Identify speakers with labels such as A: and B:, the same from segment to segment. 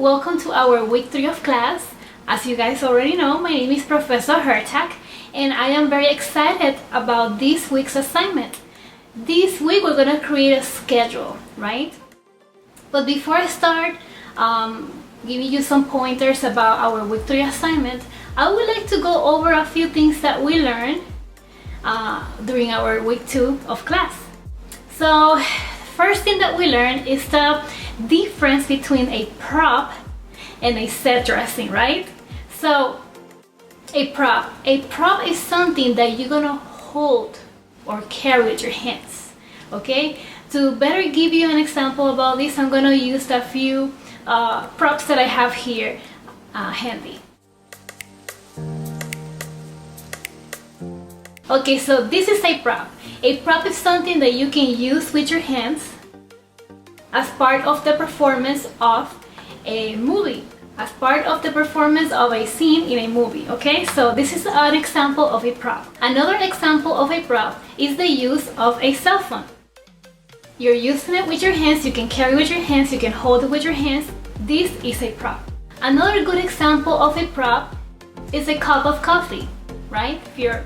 A: Welcome to our week 3 of class. As you guys already know, my name is Professor Hertak, and I am very excited about this week's assignment. This week we're going to create a schedule, right? But before I start giving you some pointers about our week 3 assignment, I would like to go over a few things that we learned during our week 2 of class. So first thing that we learned is the difference between a prop and a set dressing, right? So a prop is something that you're gonna hold or carry with your hands, okay? To better give you an example about this, I'm gonna use a few props that I have here handy. Okay, so this is a prop. A prop is something that you can use with your hands as part of the performance of a movie, as part of the performance of a scene in a movie, okay? So this is an example of a prop. Another example of a prop is the use of a cell phone. You're using it with your hands, you can carry with your hands, you can hold it with your hands. This is a prop. Another good example of a prop is a cup of coffee, right? If you're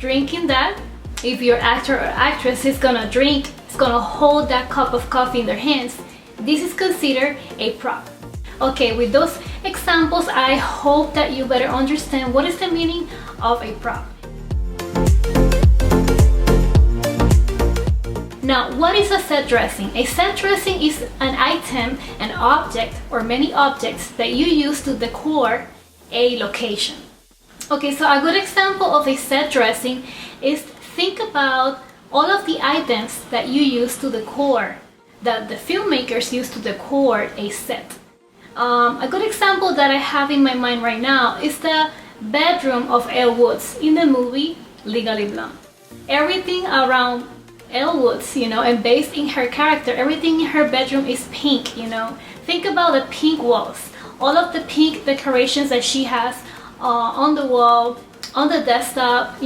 A: drinking that, if your actor or actress is gonna drink, is gonna hold that cup of coffee in their hands, this is considered a prop. Okay, with those examples, I hope that you better understand what is the meaning of a prop. Now, what is a set dressing? A set dressing is an item, an object, or many objects that you use to decor a location. Okay, so a good example of a set dressing is think about all of the items that you use to decor, that the filmmakers use to decor a set. A good example that I have in my mind right now is the bedroom of Elle Woods in the movie Legally Blonde. Everything around Elle Woods, and based in her character, everything in her bedroom is pink, Think about the pink walls, all of the pink decorations that she has on the wall, on the desktop,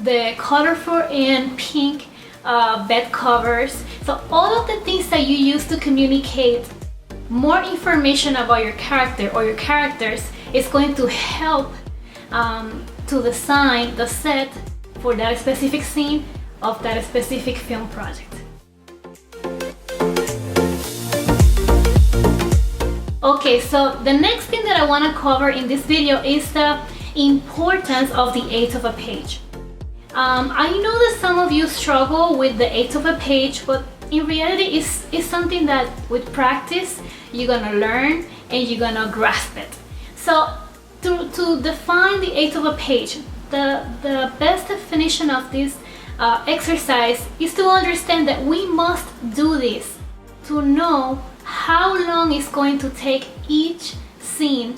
A: the colorful and pink bed covers. So all of the things that you use to communicate more information about your character or your characters is going to help to design the set for that specific scene of that specific film project. Okay, so the next thing that I want to cover in this video is the importance of the eighth of a page. I know that some of you struggle with the eighth of a page, but in reality it's something that with practice you're gonna learn and you're gonna grasp it. So to define the eighth of a page, the best definition of this exercise is to understand that we must do this to know how long it's going to take each scene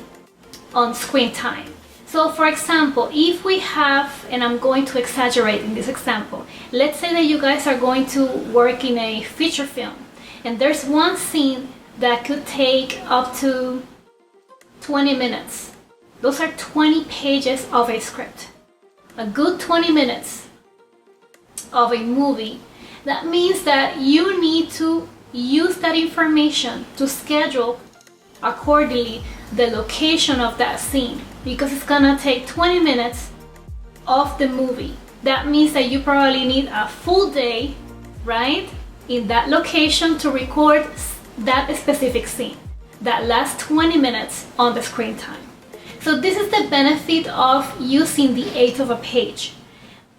A: on screen time. So for example, if we have, and I'm going to exaggerate in this example, let's say that you guys are going to work in a feature film and there's one scene that could take up to 20 minutes. Those are 20 pages of a script. A good 20 minutes of a movie. That means that you need to use that information to schedule accordingly the location of that scene, because it's gonna take 20 minutes of the movie. That means that you probably need a full day, right, in that location to record that specific scene, that last 20 minutes on the screen time. So this is the benefit of using the eighth of a page.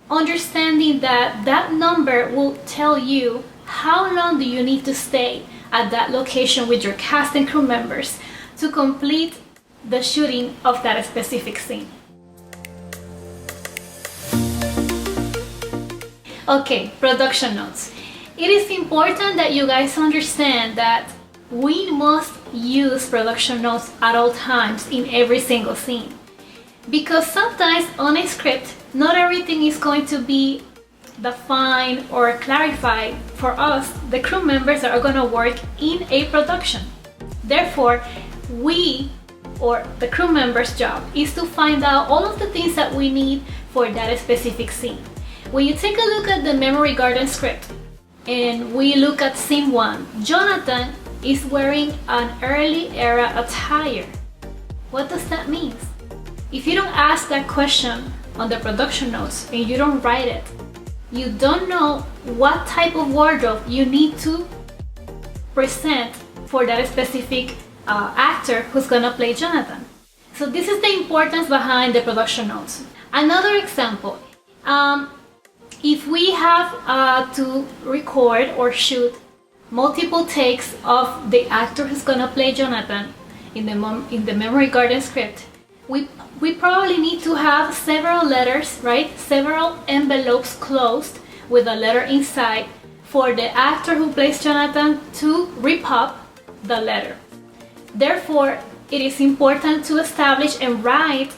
A: Understanding that that number will tell you how long do you need to stay at that location with your cast and crew members to complete the shooting of that specific scene. Okay, production notes. It is important that you guys understand that we must use production notes at all times in every single scene, because sometimes on a script not everything is going to be defined or clarified for us, the crew members that are going to work in a production. Therefore, the crew members' job is to find out all of the things that we need for that specific scene. When you take a look at the Memory Garden script and we look at scene 1, Jonathan is wearing an early era attire. What does that mean? If you don't ask that question on the production notes and you don't write it, you don't know what type of wardrobe you need to present for that specific actor who's gonna play Jonathan. So this is the importance behind the production notes. Another example, if we have to record or shoot multiple takes of the actor who's gonna play Jonathan in the Memory Garden script, we probably need to have several letters, right? Several envelopes closed with a letter inside for the actor who plays Jonathan to rip up the letter. Therefore, it is important to establish and write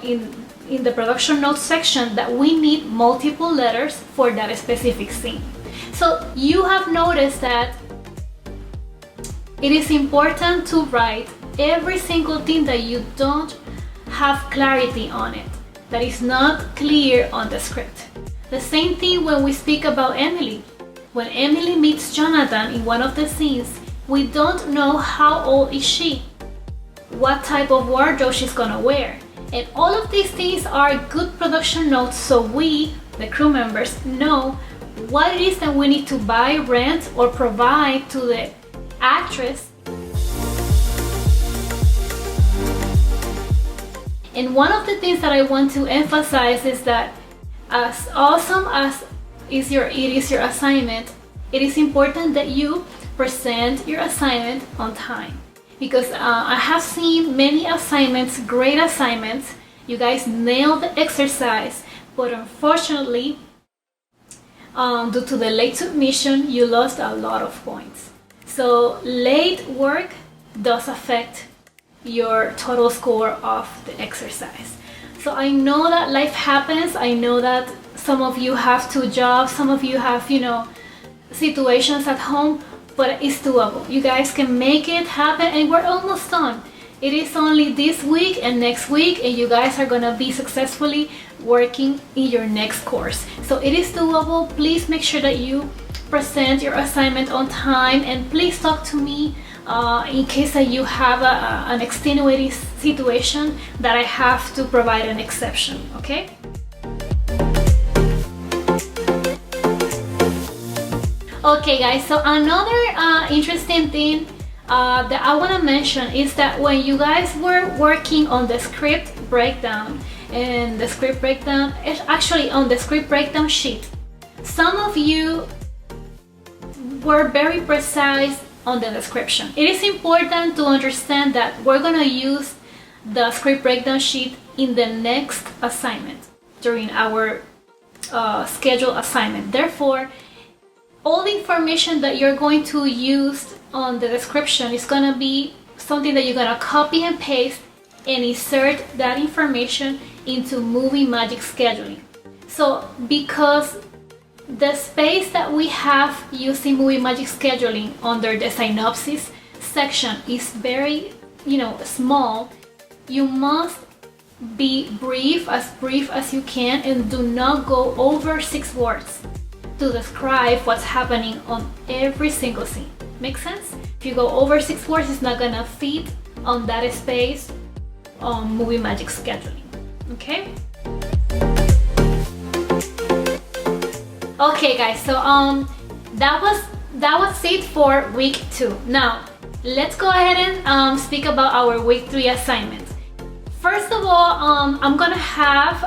A: in the production notes section that we need multiple letters for that specific scene. So you have noticed that it is important to write every single thing that you don't have clarity on it, that is not clear on the script. The same thing when we speak about Emily. When Emily meets Jonathan in one of the scenes, we don't know how old is she, what type of wardrobe she's gonna wear. And all of these things are good production notes so we, the crew members, know what it is that we need to buy, rent, or provide to the actress. And one of the things that I want to emphasize is that as awesome as it is your assignment, it is important that you present your assignment on time. Because I have seen many assignments, great assignments, you guys nailed the exercise, but unfortunately, due to the late submission, you lost a lot of points. So late work does affect your total score of the exercise. So I know that life happens. I know that some of you have 2 jobs, some of you have, situations at home, but it's doable. You guys can make it happen, and we're almost done. It is only this week and next week, and you guys are gonna be successfully working in your next course. So it is doable. Please make sure that you present your assignment on time, and please talk to me in case that you have an extenuating situation that I have to provide an exception, okay? Okay guys, so another interesting thing that I want to mention is that when you guys were working on the script breakdown, and the script breakdown is actually on the script breakdown sheet, some of you were very precise on the description. It is important to understand that we're gonna use the script breakdown sheet in the next assignment during our scheduled assignment. Therefore, all the information that you're going to use on the description is gonna be something that you're gonna copy and paste and insert that information into Movie Magic Scheduling. So because the space that we have using Movie Magic Scheduling under the synopsis section is very, small, you must be brief as you can, and do not go over 6 words to describe what's happening on every single scene. Make sense? If you go over 6 words, it's not gonna fit on that space on Movie Magic Scheduling. Okay? Okay guys, so that was it for week 2. Now let's go ahead and speak about our week 3 assignment. First of all, I'm gonna have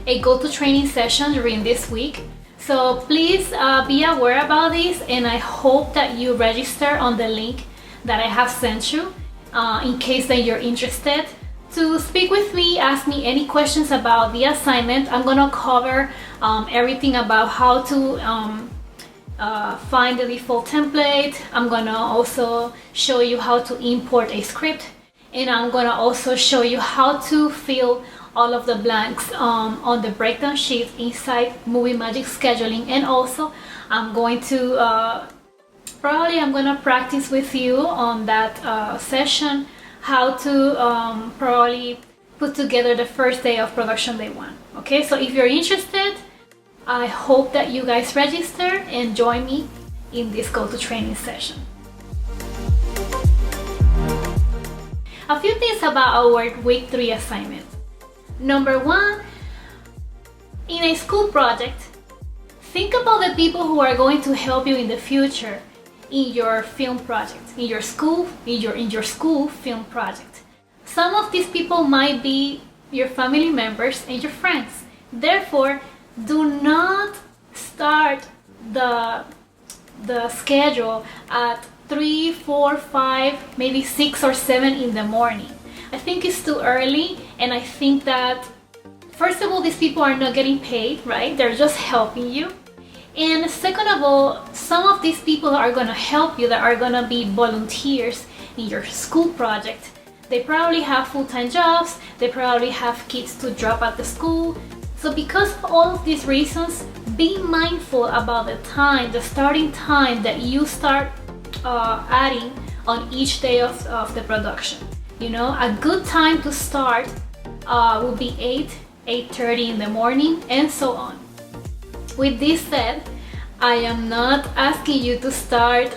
A: a go-to training session during this week. So please be aware about this, and I hope that you register on the link that I have sent you in case that you're interested to speak with me, ask me any questions about the assignment. I'm gonna cover everything about how to find the default template. I'm gonna also show you how to import a script, and I'm gonna also show you how to fill all of the blanks on the breakdown sheet inside Movie Magic Scheduling. And also I'm going to I'm gonna practice with you on that session how to probably put together the first day of production day 1. Okay, so if you're interested, I hope that you guys register and join me in this go to training session. A few things about our week 3 assignment. Number 1, in a school project, think about the people who are going to help you in the future in your film project, in your school film project. Some of these people might be your family members and your friends. Therefore, do not start the schedule at 3, 4, 5, maybe 6 or 7 in the morning. I think it's too early, and I think that first of all, these people are not getting paid, right? They're just helping you. And second of all, some of these people are gonna help you that are gonna be volunteers in your school project. They probably have full-time jobs, they probably have kids to drop at the school. So because of all of these reasons, be mindful about the time, the starting time that you start adding on each day of the production. You know, a good time to start will be 8:30 in the morning, and so on. With this said, I am not asking you to start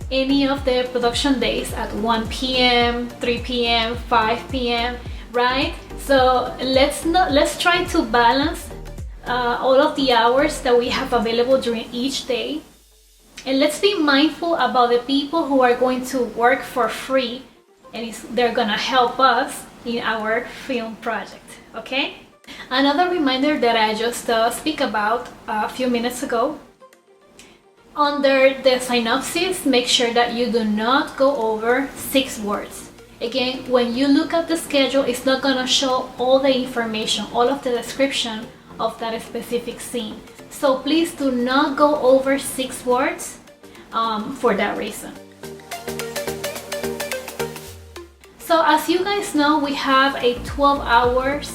A: any of the production days at 1 p.m., 3 p.m., 5 p.m., right? So let's try to balance all of the hours that we have available during each day. And let's be mindful about the people who are going to work for free, and they're gonna help us in our film project, okay? Another reminder that I just speak about a few minutes ago, under the synopsis, make sure that you do not go over 6 words. Again, when you look at the schedule, it's not gonna show all the information, all of the description of that specific scene. So please do not go over 6 words for that reason. So as you guys know, we have a 12 hours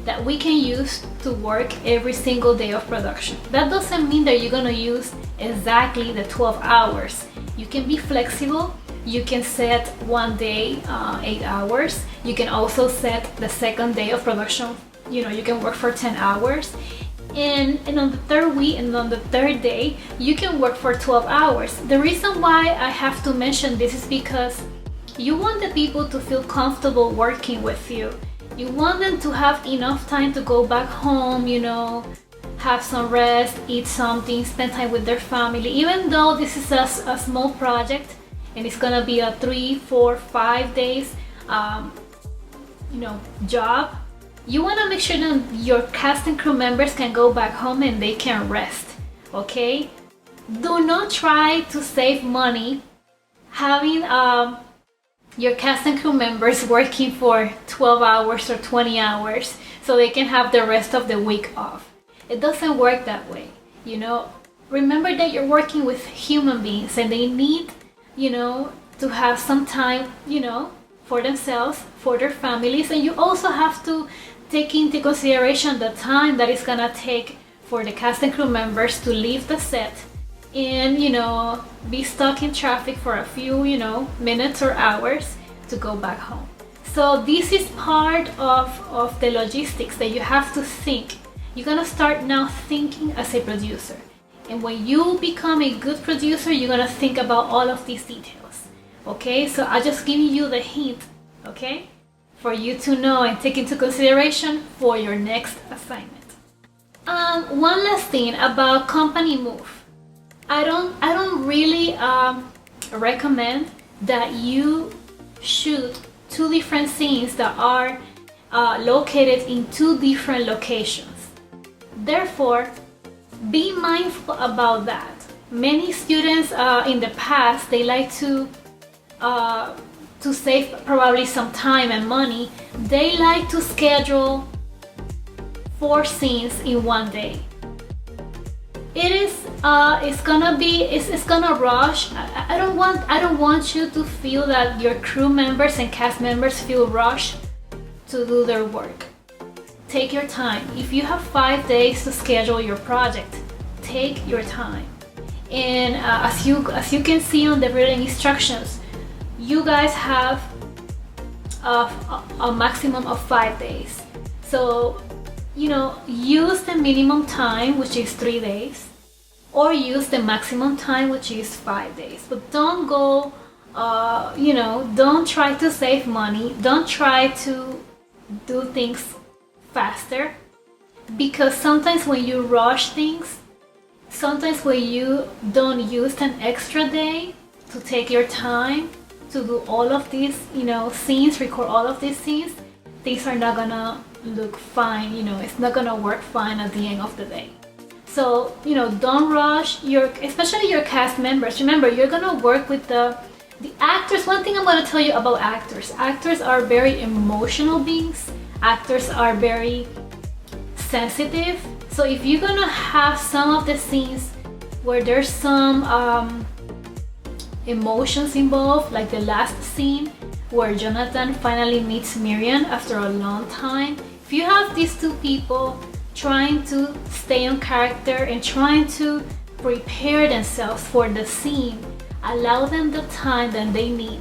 A: that we can use to work every single day of production. That doesn't mean that you're gonna use exactly the 12 hours. You can be flexible. You can set one day 8 hours. You can also set the second day of production. You know, you can work for 10 hours. And on the third week and on the third day, you can work for 12 hours. The reason why I have to mention this is because you want the people to feel comfortable working with you. You want them to have enough time to go back home, you know, have some rest, eat something, spend time with their family. Even though this is a small project and it's gonna be a 3, 4, 5 days, job, you wanna make sure that your cast and crew members can go back home and they can rest, okay? Do not try to save money having your cast and crew members working for 12 hours or 20 hours so they can have the rest of the week off. It doesn't work that way, you know. Remember that you're working with human beings and they need, to have some time, for themselves, for their families, and you also have to take into consideration the time that it's gonna take for the cast and crew members to leave the set and be stuck in traffic for a few minutes or hours to go back home. So this is part of the logistics that you have to think. You're gonna start now thinking as a producer, and when you become a good producer, you're gonna think about all of these details, okay? So I just giving you the hint, okay, for you to know and take into consideration for your next assignment. One last thing about company move. I don't really recommend that you shoot 2 different scenes that are located in 2 different locations. Therefore, be mindful about that. Many students in the past, they like to save probably some time and money. They like to schedule 4 scenes in one day. It's gonna rush. I don't want you to feel that your crew members and cast members feel rushed to do their work. Take your time. If you have 5 days to schedule your project, take your time. And as you can see on the written instructions, you guys have a maximum of 5 days. So use the minimum time, which is 3 days, or use the maximum time, which is 5 days. But don't go, don't try to save money. Don't try to do things faster, because sometimes when you rush things, sometimes when you don't use an extra day to take your time to do all of these, scenes, record all of these scenes, things are not gonna look fine, it's not gonna work fine at the end of the day. So, don't rush especially your cast members. Remember, you're gonna work with the actors. One thing I'm gonna tell you about actors. Actors are very emotional beings. Actors are very sensitive. So if you're gonna have some of the scenes where there's some emotions involved, like the last scene where Jonathan finally meets Miriam after a long time, if you have these two people trying to stay on character and trying to prepare themselves for the scene, allow them the time that they need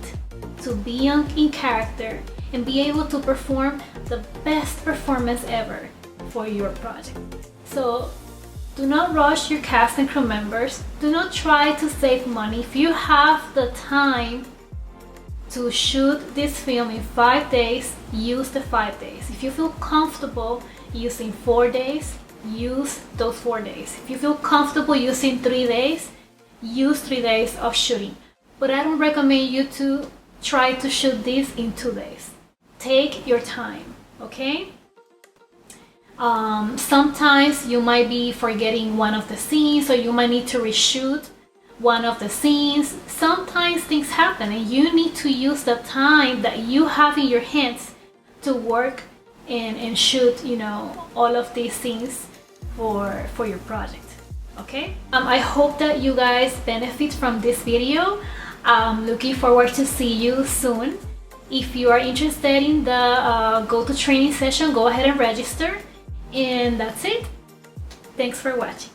A: to be in character and be able to perform the best performance ever for your project. So do not rush your cast and crew members. Do not try to save money. If you have the time to shoot this film in 5 days, use the 5 days. If you feel comfortable using 4 days, use those 4 days. If you feel comfortable using 3 days, use 3 days of shooting. But I don't recommend you to try to shoot this in 2 days. Take your time, okay? Sometimes you might be forgetting one of the scenes, or you might need to reshoot one of the scenes. Sometimes things happen and you need to use the time that you have in your hands to work and shoot, all of these scenes for your project, okay? I hope that you guys benefit from this video. I'm looking forward to see you soon. If you are interested in the Go To training session, go ahead and register. And that's it. Thanks for watching.